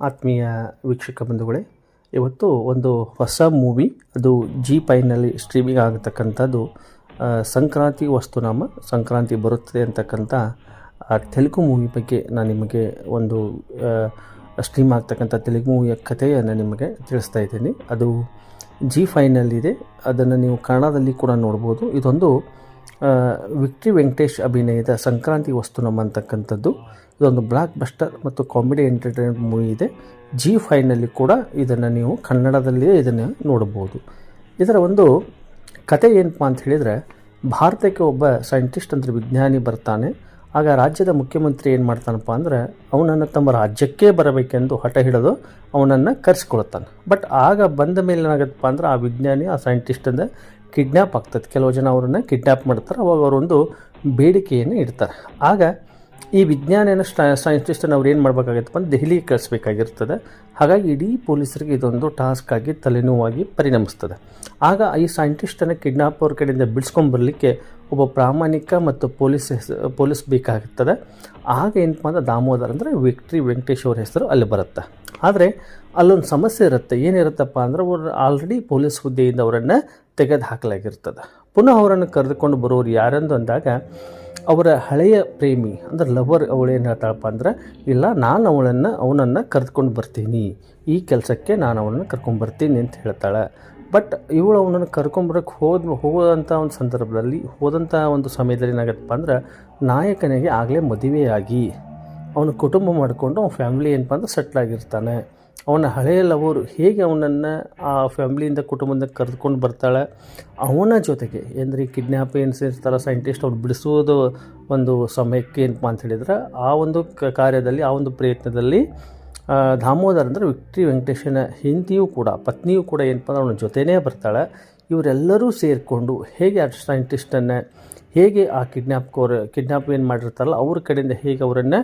ಆತ್ಮೀಯ ವೀಕ್ಷಕ ಬಂಧುಗಳೇ, ಇವತ್ತು ಒಂದು ಹೊಸ ಮೂವಿ ಅದು ಜಿ5ನಲ್ಲಿ ಸ್ಟ್ರೀಮಿಂಗ್ ಆಗತಕ್ಕಂಥದ್ದು ಸಂಕ್ರಾಂತಿ ವಸ್ತುನಾಮ ಸಂಕ್ರಾಂತಿ ಬರುತ್ತದೆ ಅಂತಕ್ಕಂಥ ತೆಲುಗು ಮೂವಿ ಬಗ್ಗೆ ನಾನು ನಿಮಗೆ ಒಂದು ಸ್ಟ್ರೀಮ್ ಆಗ್ತಕ್ಕಂಥ ತೆಲುಗು ಮೂವಿಯ ಕಥೆಯನ್ನು ನಿಮಗೆ ತಿಳಿಸ್ತಾ ಇದ್ದೀನಿ. ಅದು ಜಿ5ನಲ್ಲಿದೆ. ಅದನ್ನು ನೀವು ಕನ್ನಡದಲ್ಲಿ ಕೂಡ ನೋಡ್ಬೋದು. ಇದೊಂದು ವಿಕ್ಟ್ರಿ ವೆಂಕಟೇಶ್ ಅಭಿನಯದ ಸಂಕ್ರಾಂತಿ ವಸ್ತುನಾಮ ಅಂತಕ್ಕಂಥದ್ದು. ಇದೊಂದು ಬ್ಲಾಕ್ ಬಸ್ಟರ್ ಮತ್ತು ಕಾಮಿಡಿ ಎಂಟರ್ಟೈನ್ಮೆಂಟ್ ಮೂವಿ ಇದೆ. ಜಿ5ನಲ್ಲಿ ಕೂಡ ಇದನ್ನು ನೀವು ಕನ್ನಡದಲ್ಲಿಯೇ ಇದನ್ನು ನೋಡ್ಬೋದು. ಇದರ ಒಂದು ಕತೆ ಏನಪ್ಪ ಅಂತ ಹೇಳಿದರೆ, ಭಾರತಕ್ಕೆ ಒಬ್ಬ ಸೈಂಟಿಸ್ಟ್ ಅಂದರೆ ವಿಜ್ಞಾನಿ ಬರ್ತಾನೆ. ಆಗ ರಾಜ್ಯದ ಮುಖ್ಯಮಂತ್ರಿ ಏನು ಮಾಡ್ತಾನಪ್ಪ ಅಂದರೆ, ಅವನನ್ನು ತಮ್ಮ ರಾಜ್ಯಕ್ಕೆ ಬರಬೇಕೆಂದು ಹಠ ಹಿಡಿದು ಅವನನ್ನು ಕರೆಸ್ಕೊಳ್ತಾನೆ. ಬಟ್ ಆಗ ಬಂದ ಮೇಲೆ ಏನಾಗುತ್ತಪ್ಪ ಅಂದ್ರೆ, ಆ ವಿಜ್ಞಾನಿ ಆ ಸೈಂಟಿಸ್ಟಿಂದ ಕಿಡ್ನ್ಯಾಪ್ ಆಗ್ತದೆ. ಕೆಲವು ಜನ ಅವರನ್ನು ಕಿಡ್ನ್ಯಾಪ್ ಮಾಡ್ತಾರೆ. ಅವಾಗ ಅವರೊಂದು ಬೇಡಿಕೆಯನ್ನು ಇಡ್ತಾರೆ. ಆಗ ಈ ವಿಜ್ಞಾನಿನ ಸೈಂಟಿಸ್ಟನ್ನು ಅವ್ರು ಏನು ಮಾಡಬೇಕಾಗಿತ್ತಪ್ಪ ಅಂದ್ರೆ ದೆಹಲಿಗೆ ಕಳಿಸ್ಬೇಕಾಗಿರ್ತದೆ. ಹಾಗಾಗಿ ಇಡೀ ಪೊಲೀಸರಿಗೆ ಇದೊಂದು ಟಾಸ್ಕ್ ಆಗಿ ತಲೆನೋವಾಗಿ ಪರಿಣಮಿಸ್ತದೆ. ಆಗ ಈ ಸೈಂಟಿಸ್ಟನ್ನು ಕಿಡ್ನಾಪ್ ಅವ್ರ ಕಡೆಯಿಂದ ಬಿಡಿಸ್ಕೊಂಬರ್ಲಿಕ್ಕೆ ಒಬ್ಬ ಪ್ರಾಮಾಣಿಕ ಮತ್ತು ಪೊಲೀಸ್ ಬೇಕಾಗುತ್ತದೆ. ಆಗ ಏನಪ್ಪ ಅಂದ್ರೆ ದಾಮೋದರ್ ಅಂದರೆ ವಿಕ್ಟ್ರಿ ವೆಂಕಟೇಶ್ ಅವ್ರ ಹೆಸರು ಅಲ್ಲಿ ಬರುತ್ತೆ. ಆದರೆ ಅಲ್ಲೊಂದು ಸಮಸ್ಯೆ ಇರುತ್ತೆ. ಏನಿರುತ್ತಪ್ಪ ಅಂದ್ರೆ, ಅವರು ಆಲ್ರೆಡಿ ಪೊಲೀಸ್ ಹುದ್ದೆಯಿಂದ ಅವರನ್ನು ತೆಗೆದು ಹಾಕಲಾಗಿರ್ತದೆ. ಪುನಃ ಅವರನ್ನು ಕರೆದುಕೊಂಡು ಬರೋರು ಯಾರೆಂದು ಅಂದಾಗ, ಅವರ ಹಳೆಯ ಪ್ರೇಮಿ ಅಂದರೆ ಲವರ್ ಅವಳು ಏನು ಹೇಳ್ತಾಳಪ್ಪ ಅಂದ್ರೆ, ಇಲ್ಲ ನಾನು ಅವನನ್ನು ಕರೆದುಕೊಂಡು ಬರ್ತೀನಿ, ಈ ಕೆಲಸಕ್ಕೆ ನಾನು ಅವನನ್ನು ಕರ್ಕೊಂಡು ಬರ್ತೀನಿ ಅಂತ ಹೇಳ್ತಾಳೆ. ಬಟ್ ಇವಳು ಅವನನ್ನು ಕರ್ಕೊಂಬರಕ್ಕೆ ಹೋದಂಥ ಒಂದು ಸಂದರ್ಭದಲ್ಲಿ ಹೋದಂಥ ಒಂದು ಸಮಯದಲ್ಲಿ ಏನಾಗತ್ತಪ್ಪ ಅಂದ್ರೆ, ನಾಯಕನಿಗೆ ಆಗಲೇ ಮದುವೆಯಾಗಿ ಅವನ ಕುಟುಂಬ ಮಾಡಿಕೊಂಡು ಅವನ ಫ್ಯಾಮಿಲಿ ಏನಪ್ಪ ಅಂದ್ರೆ ಸೆಟ್ಲಾಗಿರ್ತಾನೆ. ಅವನ ಹಳೆಯ ಲವರು ಹೇಗೆ ಅವನನ್ನು ಆ ಫ್ಯಾಮ್ಲಿಯಿಂದ ಕುಟುಂಬದಿಂದ ಕರೆದುಕೊಂಡು ಬರ್ತಾಳೆ. ಅವನ ಜೊತೆಗೆ ಅಂದರೆ ಈ ಕಿಡ್ನ್ಯಾಪ್ ಏನು ಸೇರ್ತಾರ ಸೈಂಟಿಸ್ಟ್ ಅವ್ರು ಬಿಡಿಸೋದು ಒಂದು ಸಮಯಕ್ಕೆ ಏನಪ್ಪ ಅಂತ ಹೇಳಿದ್ರೆ, ಆ ಒಂದು ಕಾರ್ಯದಲ್ಲಿ ಆ ಒಂದು ಪ್ರಯತ್ನದಲ್ಲಿ ದಾಮೋದರ್ ಅಂದರೆ ವಿಕ್ಟ್ರಿ ವೆಂಕಟೇಶನ ಹೆಂಡತಿಯೂ ಕೂಡ ಪತ್ನಿಯೂ ಕೂಡ ಏನಪ್ಪ ಅಂದ್ರೆ ಅವನ ಜೊತೆನೇ ಬರ್ತಾಳೆ. ಇವರೆಲ್ಲರೂ ಸೇರಿಕೊಂಡು ಹೇಗೆ ಆ ಸೈಂಟಿಸ್ಟನ್ನು ಹೇಗೆ ಆ ಕಿಡ್ನ್ಯಾಪ್ ಏನು ಮಾಡಿರ್ತಾರಲ್ಲ ಅವ್ರ ಕಡೆಯಿಂದ ಹೇಗೆ ಅವರನ್ನು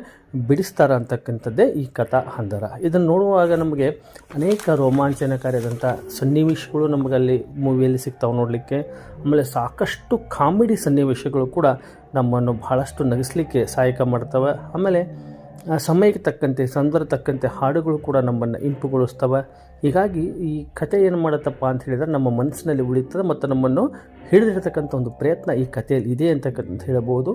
ಬಿಡಿಸ್ತಾರೆ ಅಂತಕ್ಕಂಥದ್ದೇ ಈ ಕಥಾ ಹಂದರ. ಇದನ್ನು ನೋಡುವಾಗ ನಮಗೆ ಅನೇಕ ರೋಮಾಂಚನಕಾರಿಯಾದಂಥ ಸನ್ನಿವೇಶಗಳು ನಮಗಲ್ಲಿ ಮೂವಿಯಲ್ಲಿ ಸಿಗ್ತಾವೆ ನೋಡಲಿಕ್ಕೆ. ಆಮೇಲೆ ಸಾಕಷ್ಟು ಕಾಮಿಡಿ ಸನ್ನಿವೇಶಗಳು ಕೂಡ ನಮ್ಮನ್ನು ಬಹಳಷ್ಟು ನಗಿಸ್ಲಿಕ್ಕೆ ಸಹಾಯಕ ಮಾಡ್ತವೆ. ಆಮೇಲೆ ಸಮಯಕ್ಕೆ ತಕ್ಕಂತೆ ಸಂದರ್ಭ ತಕ್ಕಂತೆ ಹಾಡುಗಳು ಕೂಡ ನಮ್ಮನ್ನು ಇಂಪುಗೊಳಿಸ್ತವೆ. ಹೀಗಾಗಿ ಈ ಕತೆ ಏನು ಮಾಡುತ್ತಪ್ಪ ಅಂತ ಹೇಳಿದರೆ, ನಮ್ಮ ಮನಸ್ಸಿನಲ್ಲಿ ಉಳಿತದೆ ಮತ್ತು ನಮ್ಮನ್ನು ಹಿಡಿದಿರ್ತಕ್ಕಂಥ ಒಂದು ಪ್ರಯತ್ನ ಈ ಕಥೆಯಲ್ಲಿ ಇದೆ ಅಂತಕ್ಕಂತ ಹೇಳ್ಬೋದು.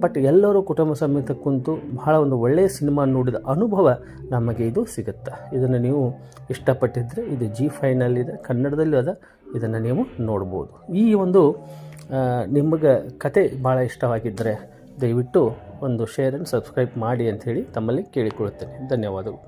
ಬಟ್ ಎಲ್ಲರೂ ಕುಟುಂಬ ಸಮೇತ ಕುಂತು ಬಹಳ ಒಂದು ಒಳ್ಳೆಯ ಸಿನಿಮಾ ನೋಡಿದ ಅನುಭವ ನಮಗೆ ಇದು ಸಿಗುತ್ತೆ. ಇದನ್ನು ನೀವು ಇಷ್ಟಪಟ್ಟಿದ್ದರೆ ಇದು ಜಿ5ನಲ್ಲಿದೆ, ಕನ್ನಡದಲ್ಲೂ ಅದ, ಇದನ್ನು ನೀವು ನೋಡ್ಬೋದು. ಈ ಒಂದು ನಿಮಗೆ ಕತೆ ಭಾಳ ಇಷ್ಟವಾಗಿದ್ದರೆ ದಯವಿಟ್ಟು ಒಂದು ಶೇರ್ ಆ್ಯಂಡ್ ಸಬ್ಸ್ಕ್ರೈಬ್ ಮಾಡಿ ಅಂಥೇಳಿ ತಮ್ಮಲ್ಲಿ ಕೇಳಿಕೊಳ್ಳುತ್ತೇನೆ. ಧನ್ಯವಾದಗಳು.